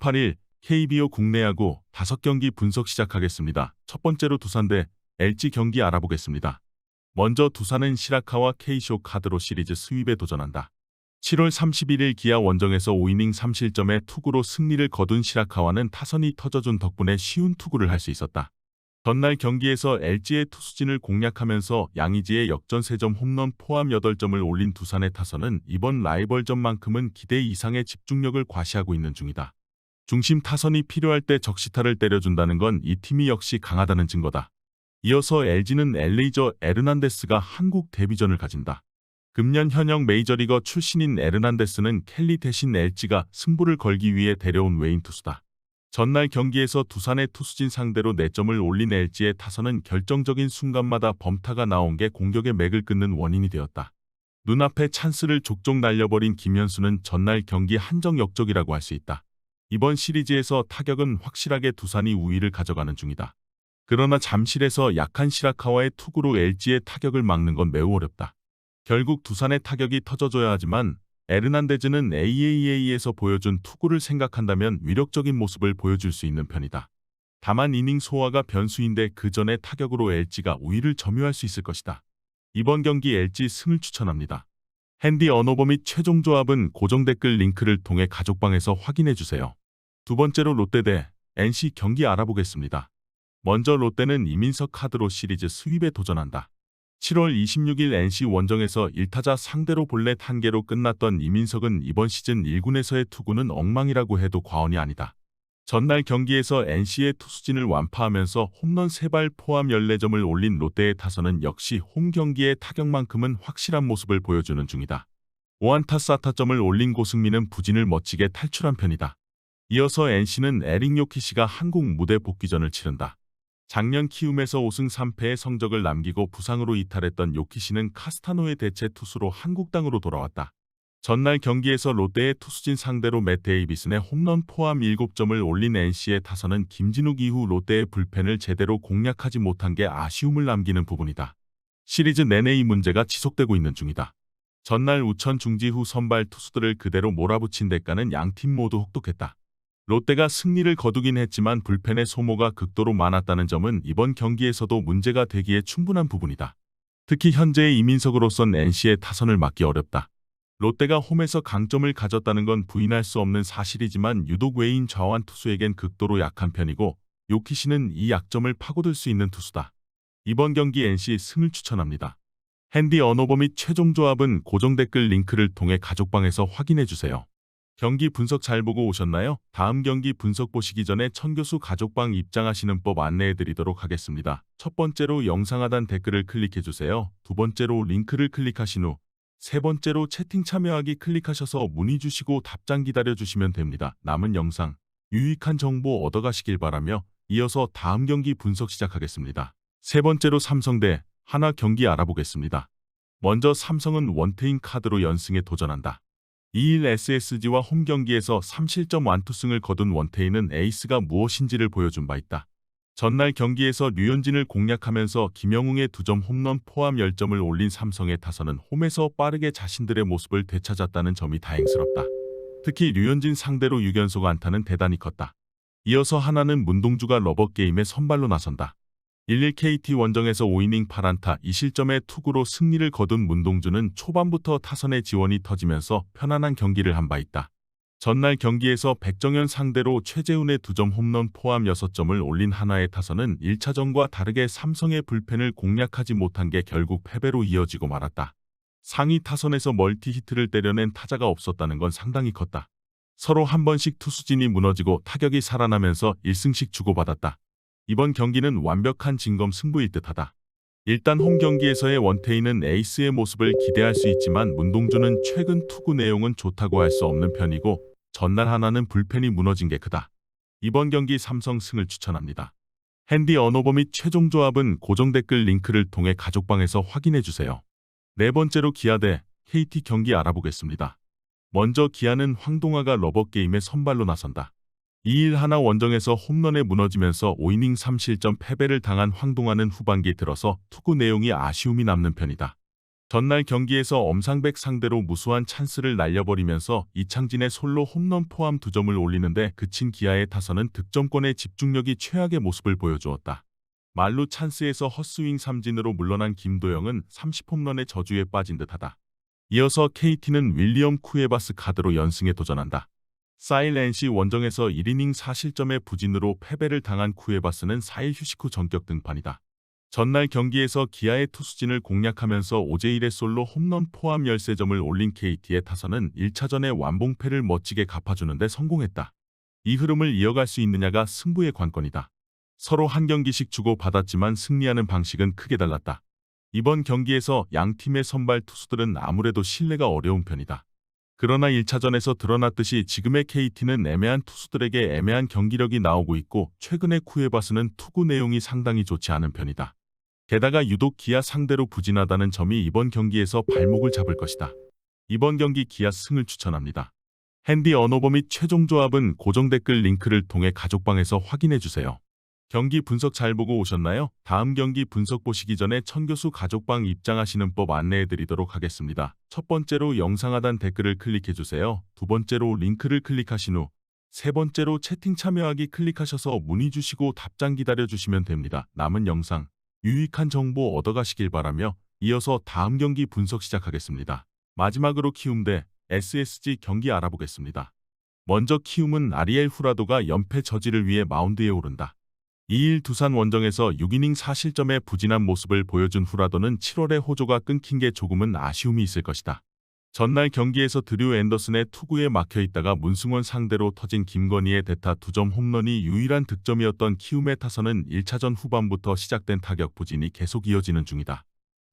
8일 KBO 국내 야구 5경기 분석 시작하겠습니다. 첫 번째로 두산 대 LG 경기 알아보겠습니다. 먼저 두산은 시라카와 K쇼 카드로 시리즈 수입에 도전한다. 7월 31일 기아 원정에서 5이닝 3실점의 투구로 승리를 거둔 시라카와는 타선이 터져준 덕분에 쉬운 투구를 할 수 있었다. 전날 경기에서 LG의 투수진을 공략하면서 양의지의 역전 3점 홈런 포함 8점을 올린 두산의 타선은 이번 라이벌전만큼은 기대 이상의 집중력을 과시하고 있는 중이다. 중심 타선이 필요할 때 적시타를 때려준다는 건 이 팀이 역시 강하다는 증거다. 이어서 LG는 엘레이저 에르난데스가 한국 데뷔전을 가진다. 금년 현역 메이저리거 출신인 에르난데스는 켈리 대신 LG가 승부를 걸기 위해 데려온 외인 투수다. 전날 경기에서 두산의 투수진 상대로 4점을 올린 LG의 타선은 결정적인 순간마다 범타가 나온 게 공격의 맥을 끊는 원인이 되었다. 눈앞에 찬스를 족족 날려버린 김현수는 전날 경기 한정 역적이라고 할 수 있다. 이번 시리즈에서 타격은 확실하게 두산이 우위를 가져가는 중이다. 그러나 잠실에서 약한 시라카와의 투구로 LG의 타격을 막는 건 매우 어렵다. 결국 두산의 타격이 터져줘야 하지만 에르난데즈는 AAA에서 보여준 투구를 생각한다면 위력적인 모습을 보여줄 수 있는 편이다. 다만 이닝 소화가 변수인데 그 전에 타격으로 LG가 우위를 점유할 수 있을 것이다. 이번 경기 LG 승을 추천합니다. 핸디 언어버 및 최종 조합은 고정 댓글 링크를 통해 가족방에서 확인해주세요. 두 번째로 롯데 대 NC 경기 알아보겠습니다. 먼저 롯데는 이민석 카드로 시리즈 수입에 도전한다. 7월 26일 NC 원정에서 1타자 상대로 볼넷 1개로 끝났던 이민석은 이번 시즌 1군에서의 투구는 엉망이라고 해도 과언이 아니다. 전날 경기에서 NC의 투수진을 완파하면서 홈런 3발 포함 14점을 올린 롯데의 타선은 역시 홈 경기의 타격만큼은 확실한 모습을 보여주는 중이다. 5안타 4타점을 올린 고승민은 부진을 멋지게 탈출한 편이다. 이어서 NC는 에릭 요키시가 한국 무대 복귀전을 치른다. 작년 키움에서 5승 3패의 성적을 남기고 부상으로 이탈했던 요키시는 카스타노의 대체 투수로 한국 땅으로 돌아왔다. 전날 경기에서 롯데의 투수진 상대로 맷 데이비슨의 홈런 포함 7점을 올린 NC의 타선은 김진욱 이후 롯데의 불펜을 제대로 공략하지 못한 게 아쉬움을 남기는 부분이다. 시리즈 내내 이 문제가 지속되고 있는 중이다. 전날 우천 중지 후 선발 투수들을 그대로 몰아붙인 대가는 양팀 모두 혹독했다. 롯데가 승리를 거두긴 했지만 불펜의 소모가 극도로 많았다는 점은 이번 경기에서도 문제가 되기에 충분한 부분이다. 특히 현재의 이민석으로선 NC의 타선을 막기 어렵다. 롯데가 홈에서 강점을 가졌다는 건 부인할 수 없는 사실이지만 유독 외인 좌완 투수에겐 극도로 약한 편이고 요키시는 이 약점을 파고들 수 있는 투수다. 이번 경기 NC 승을 추천합니다. 핸디 언어버 및 최종 조합은 고정 댓글 링크를 통해 가족방에서 확인해주세요. 경기 분석 잘 보고 오셨나요? 다음 경기 분석 보시기 전에 천교수 가족방 입장하시는 법 안내해드리도록 하겠습니다. 첫 번째로 영상 하단 댓글을 클릭해주세요. 두 번째로 링크를 클릭하신 후 세 번째로 채팅 참여하기 클릭하셔서 문의 주시고 답장 기다려주시면 됩니다. 남은 영상 유익한 정보 얻어가시길 바라며 이어서 다음 경기 분석 시작하겠습니다. 세 번째로 삼성 대 하나 경기 알아보겠습니다. 먼저 삼성은 원태인 카드로 연승에 도전한다. 2일 SSG와 홈 경기에서 3실점 완투승을 거둔 원태인은 에이스가 무엇인지를 보여준 바 있다. 전날 경기에서 류현진을 공략하면서 김영웅의 2점 홈런 포함 10점을 올린 삼성의 타선은 홈에서 빠르게 자신들의 모습을 되찾았다는 점이 다행스럽다. 특히 류현진 상대로 6연속 안타는 대단히 컸다. 이어서 하나는 문동주가 러버게임에 선발로 나선다. 1-1 KT 원정에서 5이닝 8안타 2실점의 투구로 승리를 거둔 문동주는 초반부터 타선의 지원이 터지면서 편안한 경기를 한 바 있다. 전날 경기에서 백정현 상대로 최재훈의 2점 홈런 포함 6점을 올린 한화의 타선은 1차전과 다르게 삼성의 불펜을 공략하지 못한 게 결국 패배로 이어지고 말았다. 상위 타선에서 멀티히트를 때려낸 타자가 없었다는 건 상당히 컸다. 서로 한 번씩 투수진이 무너지고 타격이 살아나면서 1승씩 주고받았다. 이번 경기는 완벽한 진검 승부일 듯하다. 일단 홈 경기에서의 원태인은 에이스의 모습을 기대할 수 있지만 문동주는 최근 투구 내용은 좋다고 할 수 없는 편이고 전날 하나는 불펜이 무너진 게 크다. 이번 경기 삼성 승을 추천합니다. 핸디 언어버 및 최종 조합은 고정 댓글 링크를 통해 가족방에서 확인해주세요. 네 번째로 기아 대 KT 경기 알아보겠습니다. 먼저 기아는 황동아가 러버게임에 선발로 나선다. 2일 하나 원정에서 홈런에 무너지면서 5이닝 3실점 패배를 당한 황동아는 후반기 들어서 투구 내용이 아쉬움이 남는 편이다. 전날 경기에서 엄상백 상대로 무수한 찬스를 날려버리면서 이창진의 솔로 홈런 포함 2점을 올리는데 그친 기아의 타선은 득점권의 집중력이 최악의 모습을 보여주었다. 말루 찬스에서 헛스윙 삼진으로 물러난 김도영은 30홈런의 저주에 빠진 듯하다. 이어서 KT는 윌리엄 쿠에바스 카드로 연승에 도전한다. 사일NC 원정에서 1이닝 4실점의 부진으로 패배를 당한 쿠에바스는 4일 휴식 후 전격 등판이다. 전날 경기에서 기아의 투수진을 공략하면서 오제일의 솔로 홈런 포함 13점을 올린 KT의 타선은 1차전의 완봉패를 멋지게 갚아주는 데 성공했다. 이 흐름을 이어갈 수 있느냐가 승부의 관건이다. 서로 한 경기씩 주고받았지만 승리하는 방식은 크게 달랐다. 이번 경기에서 양 팀의 선발 투수들은 아무래도 신뢰가 어려운 편이다. 그러나 1차전에서 드러났듯이 지금의 KT는 애매한 투수들에게 애매한 경기력이 나오고 있고 최근의 쿠에바스는 투구 내용이 상당히 좋지 않은 편이다. 게다가 유독 기아 상대로 부진하다는 점이 이번 경기에서 발목을 잡을 것이다. 이번 경기 기아 승을 추천합니다. 핸디 언어버 및 최종 조합은 고정 댓글 링크를 통해 가족방에서 확인해주세요. 경기 분석 잘 보고 오셨나요? 다음 경기 분석 보시기 전에 천교수 가족방 입장하시는 법 안내해드리도록 하겠습니다. 첫 번째로 영상 하단 댓글을 클릭해주세요. 두 번째로 링크를 클릭하신 후 세 번째로 채팅 참여하기 클릭하셔서 문의 주시고 답장 기다려주시면 됩니다. 남은 영상 유익한 정보 얻어가시길 바라며 이어서 다음 경기 분석 시작하겠습니다. 마지막으로 키움 대 SSG 경기 알아보겠습니다. 먼저 키움은 아리엘 후라도가 연패 저지를 위해 마운드에 오른다. 2일 두산 원정에서 6이닝 4실점의 부진한 모습을 보여준 후라도는 7월에 호조가 끊긴 게 조금은 아쉬움이 있을 것이다. 전날 경기에서 드류 앤더슨의 투구에 막혀있다가 문승원 상대로 터진 김건희의 대타 2점 홈런이 유일한 득점이었던 키움의 타선은 1차전 후반부터 시작된 타격 부진이 계속 이어지는 중이다.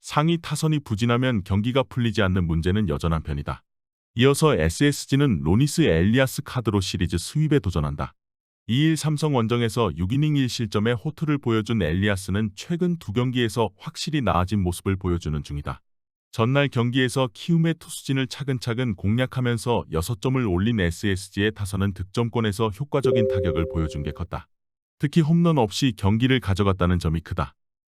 상위 타선이 부진하면 경기가 풀리지 않는 문제는 여전한 편이다. 이어서 SSG는 로니스 엘리아스 카드로 시리즈 스윕에 도전한다. 2일 삼성 원정에서 6이닝 1실점의 호투를 보여준 엘리아스는 최근 2경기에서 확실히 나아진 모습을 보여주는 중이다. 전날 경기에서 키움의 투수진을 차근차근 공략하면서 6점을 올린 SSG의 타선은 득점권에서 효과적인 타격을 보여준 게 컸다. 특히 홈런 없이 경기를 가져갔다는 점이 크다.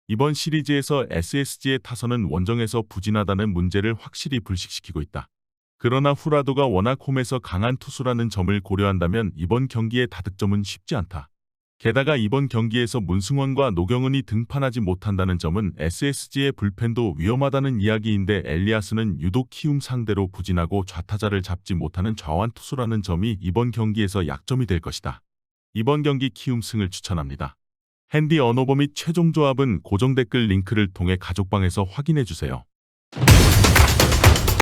이번 시리즈에서 SSG의 타선은 원정에서 부진하다는 문제를 확실히 불식시키고 있다. 그러나 후라도가 워낙 홈에서 강한 투수라는 점을 고려한다면 이번 경기의 다득점은 쉽지 않다. 게다가 이번 경기에서 문승원과 노경은이 등판하지 못한다는 점은 SSG의 불펜도 위험하다는 이야기인데 엘리아스는 유독 키움 상대로 부진하고 좌타자를 잡지 못하는 좌완 투수라는 점이 이번 경기에서 약점이 될 것이다. 이번 경기 키움 승을 추천합니다. 핸디 언어버 및 최종 조합은 고정 댓글 링크를 통해 가족방에서 확인해주세요.